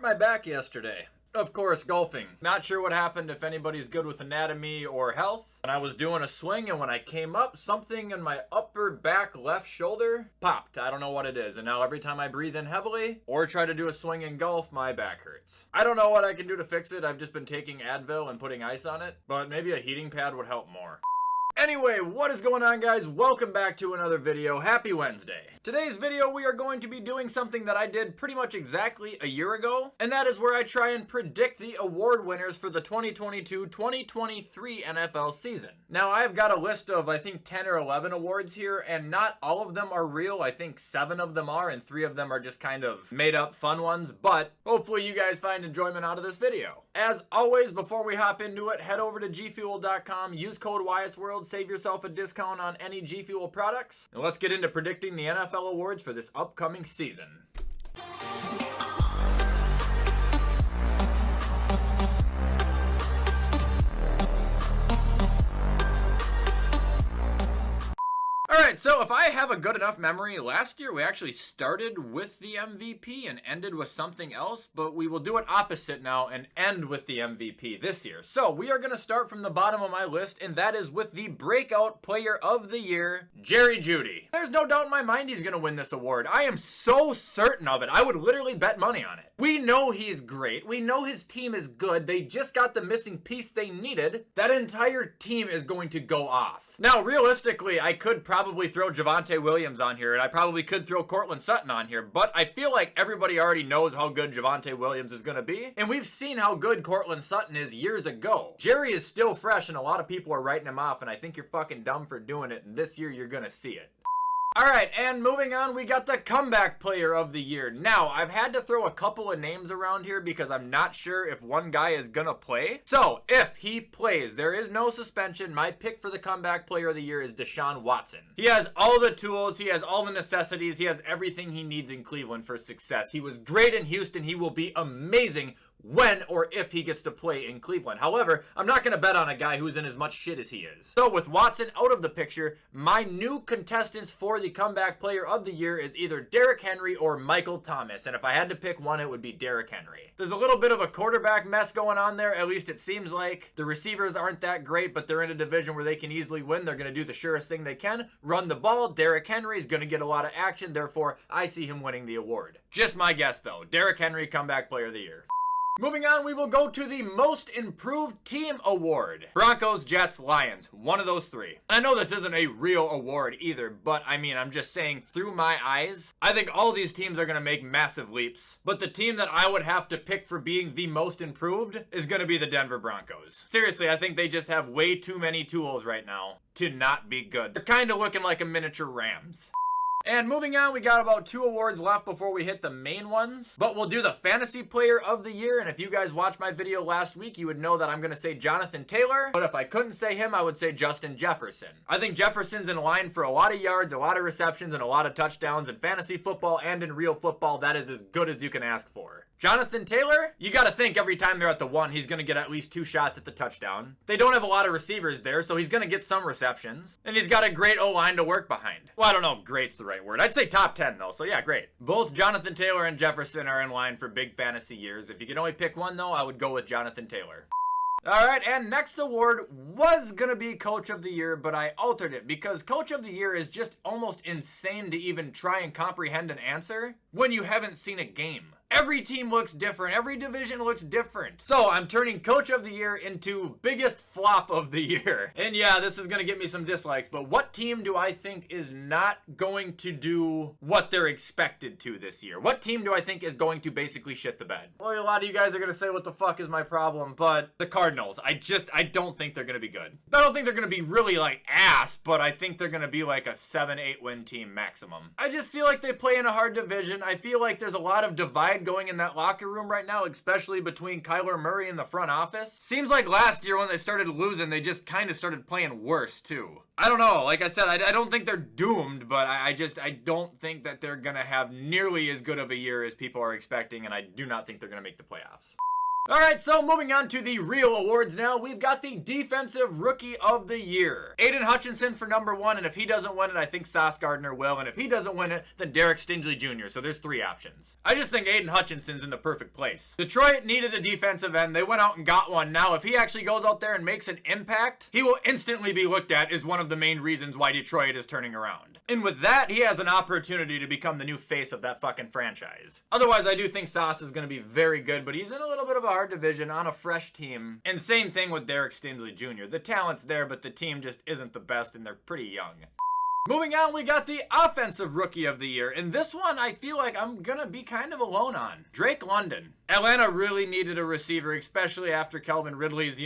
my back yesterday. Of course, golfing. Not sure what happened, if anybody's good with anatomy or health. And I was doing a swing, and when I came up, something in my upper back left shoulder popped. I don't know what it is. And now every time I breathe in heavily or try to do a swing in golf, my back hurts. I don't know what I can do to fix it. I've just been taking Advil and putting ice on it, but maybe a heating pad would help more. Anyway, what is going on, guys? Welcome back to another video. Happy Wednesday. Today's video, we are going to be doing something that I did pretty much exactly a year ago, and that is where I try and predict the award winners for the 2022-2023 NFL season. Now, I've got a list of, I think, 10 or 11 awards here, and not all of them are real. I think 7 of them are, and 3 of them are just kind of made-up fun ones, but hopefully you guys find enjoyment out of this video. As always, before we hop into it, head over to gfuel.com, use code WyattzWorld, save yourself a discount on any G Fuel products. And let's get into predicting the NFL awards for this upcoming season. Alright, so if I have a good enough memory, last year we actually started with the MVP and ended with something else, but we will do it opposite now and end with the MVP this year. So we are going to start from the bottom of my list, and that is with the Breakout Player of the Year, Jerry Jeudy. There's no doubt in my mind he's going to win this award. I am so certain of it. I would literally bet money on it. We know he's great. We know his team is good. They just got the missing piece they needed. That entire team is going to go off. Now, realistically, I could probably throw Javonte Williams on here, and I probably could throw Courtland Sutton on here, but I feel like everybody already knows how good Javonte Williams is going to be, and we've seen how good Courtland Sutton is years ago. Jerry is still fresh, and a lot of people are writing him off, and I think you're fucking dumb for doing it, and this year you're going to see it. Alright, and moving on, we got the Comeback Player of the Year. Now, I've had to throw a couple of names around here because I'm not sure if one guy is gonna play. So, if he plays, there is no suspension. My pick for the Comeback Player of the Year is Deshaun Watson. He has all the tools, he has all the necessities, he has everything he needs in Cleveland for success. He was great in Houston, he will be amazing when or if he gets to play in Cleveland. However, I'm not going to bet on a guy who's in as much shit as he is. So with Watson out of the picture, my new contestants for the Comeback Player of the Year is either Derrick Henry or Michael Thomas. And if I had to pick one, it would be Derrick Henry. There's a little bit of a quarterback mess going on there, at least it seems like. The receivers aren't that great, but they're in a division where they can easily win. They're going to do the surest thing they can, run the ball. Derrick Henry is going to get a lot of action, therefore I see him winning the award. Just my guess though. Derrick Henry, Comeback Player of the Year. Moving on, we will go to the Most Improved Team Award. Broncos, Jets, Lions. One of those three. I know this isn't a real award either, but I mean, I'm just saying through my eyes, I think all these teams are going to make massive leaps. But the team that I would have to pick for being the most improved is going to be the Denver Broncos. Seriously, I think they just have way too many tools right now to not be good. They're kind of looking like a miniature Rams. And moving on, we got about 2 awards left before we hit the main ones. But we'll do the Fantasy Player of the Year. And if you guys watched my video last week, you would know that I'm going to say Jonathan Taylor. But if I couldn't say him, I would say Justin Jefferson. I think Jefferson's in line for a lot of yards, a lot of receptions, and a lot of touchdowns in fantasy football and in real football. That is as good as you can ask for. Jonathan Taylor, you got to think every time they're at the 1, he's going to get at least 2 shots at the touchdown. They don't have a lot of receivers there, so he's going to get some receptions. And he's got a great O-line to work behind. Well, I don't know if great's the right word. I'd say top 10 though, so yeah, great. Both Jonathan Taylor and Jefferson are in line for big fantasy years. If you could only pick one though, I would go with Jonathan Taylor. Alright, and next award was gonna be Coach of the Year, but I altered it because Coach of the Year is just almost insane to even try and comprehend an answer when you haven't seen a game. Every team looks different. Every division looks different. So I'm turning Coach of the Year into biggest flop of the year. And yeah, this is going to get me some dislikes, but what team do I think is not going to do what they're expected to this year? What team do I think is going to basically shit the bed? Well, a lot of you guys are going to say, what the fuck is my problem? But the Cardinals, I don't think they're going to be good. I don't think they're going to be really like ass, but I think they're going to be like a 7-8 win team maximum. I just feel like they play in a hard division. I feel like there's a lot of divide going in that locker room right now, especially between Kyler Murray and the front office. Seems like last year when they started losing, they just kind of started playing worse too. I don't know. Like I said, I don't think they're doomed, but I don't think that they're going to have nearly as good of a year as people are expecting, and I do not think they're going to make the playoffs. Alright, so moving on to the real awards now, we've got the Defensive Rookie of the Year. Aiden Hutchinson for number 1, and if he doesn't win it, I think Sauce Gardner will, and if he doesn't win it, then Derek Stingley Jr., so there's 3 options. I just think Aiden Hutchinson's in the perfect place. Detroit needed a defensive end, they went out and got one. Now, if he actually goes out there and makes an impact, he will instantly be looked at as one of the main reasons why Detroit is turning around. And with that, he has an opportunity to become the new face of that fucking franchise. Otherwise, I do think Sauce is going to be very good, but he's in a little bit of a hard division on a fresh team. And same thing with Derek Stingley Jr. The talent's there, but the team just isn't the best, and they're pretty young. Moving on, we got the Offensive Rookie of the Year, and this one I feel like I'm gonna be kind of alone on. Drake London. Atlanta really needed a receiver, especially after Calvin Ridley's,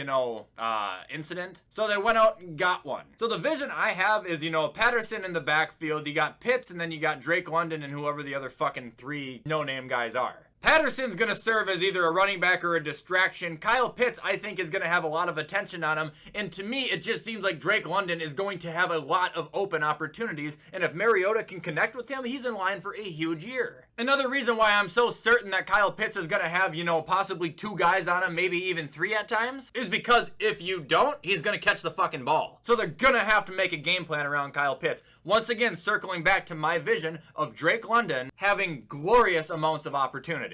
incident. So they went out and got one. So the vision I have is, Patterson in the backfield, you got Pitts, and then you got Drake London and whoever the other fucking 3 no-name guys are. Patterson's going to serve as either a running back or a distraction. Kyle Pitts, I think, is going to have a lot of attention on him. And to me, it just seems like Drake London is going to have a lot of open opportunities. And if Mariota can connect with him, he's in line for a huge year. Another reason why I'm so certain that Kyle Pitts is going to have, possibly 2 guys on him, maybe even 3 at times, is because if you don't, he's going to catch the fucking ball. So they're going to have to make a game plan around Kyle Pitts. Once again, circling back to my vision of Drake London having glorious amounts of opportunity.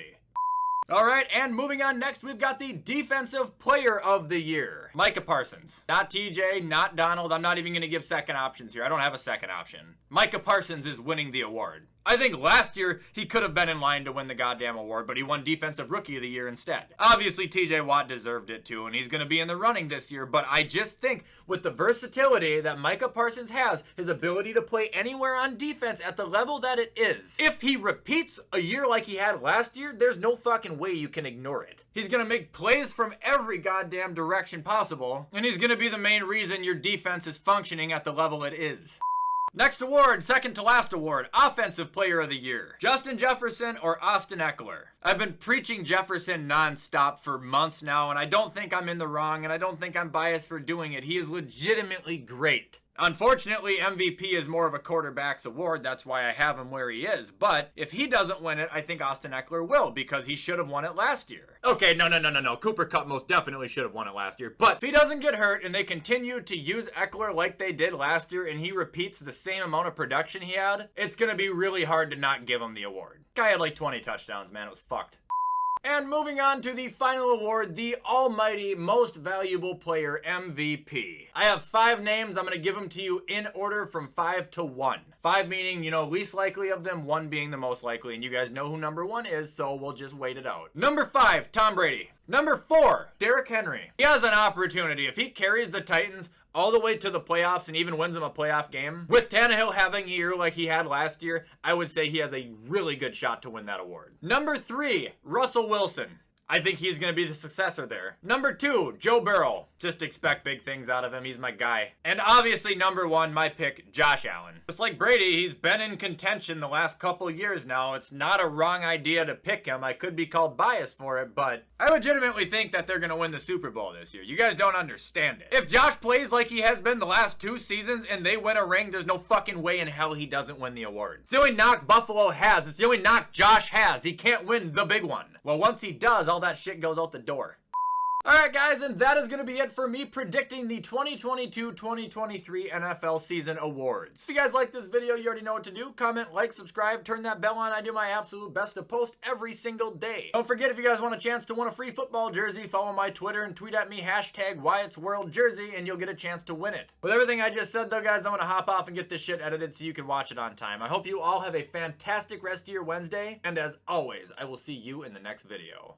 Alright, and moving on next, we've got the Defensive Player of the Year. Micah Parsons. Not TJ, not Donald. I'm not even going to give second options here. I don't have a second option. Micah Parsons is winning the award. I think last year he could have been in line to win the goddamn award, but he won Defensive Rookie of the Year instead. Obviously, TJ Watt deserved it too, and he's going to be in the running this year, but I just think with the versatility that Micah Parsons has, his ability to play anywhere on defense at the level that it is, if he repeats a year like he had last year, there's no fucking way you can ignore it. He's going to make plays from every goddamn direction possible, and he's going to be the main reason your defense is functioning at the level it is. Next award, second to last award, Offensive Player of the Year. Justin Jefferson or Austin Eckler. I've been preaching Jefferson nonstop for months now, and I don't think I'm in the wrong, and I don't think I'm biased for doing it. He is legitimately great. Unfortunately, MVP is more of a quarterback's award. That's why I have him where he is. But if he doesn't win it, I think Austin Eckler will, because he should have won it last year. Okay, no. Cooper Kupp most definitely should have won it last year. But if he doesn't get hurt and they continue to use Eckler like they did last year and he repeats the same amount of production he had, it's going to be really hard to not give him the award. Guy had like 20 touchdowns, man. It was fucked. And moving on to the final award, the almighty Most Valuable Player MVP. I have 5 names. I'm going to give them to you in order from 5 to 1. 5 meaning, least likely of them, 1 being the most likely. And you guys know who number 1 is, so we'll just wait it out. Number 5, Tom Brady. Number 4, Derrick Henry. He has an opportunity. If he carries the Titans all the way to the playoffs and even wins them a playoff game, with Tannehill having a year like he had last year, I would say he has a really good shot to win that award. Number 3, Russell Wilson. I think he's going to be the successor there. Number 2, Joe Burrow. Just expect big things out of him. He's my guy. And obviously, number 1, my pick, Josh Allen. Just like Brady, he's been in contention the last couple years now. It's not a wrong idea to pick him. I could be called biased for it, but I legitimately think that they're going to win the Super Bowl this year. You guys don't understand it. If Josh plays like he has been the last 2 seasons and they win a ring, there's no fucking way in hell he doesn't win the award. It's the only knock Buffalo has. It's the only knock Josh has. He can't win the big one. Well, once he does, all that shit goes out the door. Alright guys, and that is going to be it for me predicting the 2022-2023 NFL season awards. If you guys like this video, you already know what to do. Comment, like, subscribe, turn that bell on. I do my absolute best to post every single day. Don't forget, if you guys want a chance to win a free football jersey, follow my Twitter and tweet at me, #WyattzWorldJersey, and you'll get a chance to win it. With everything I just said though guys, I'm going to hop off and get this shit edited so you can watch it on time. I hope you all have a fantastic rest of your Wednesday, and as always, I will see you in the next video.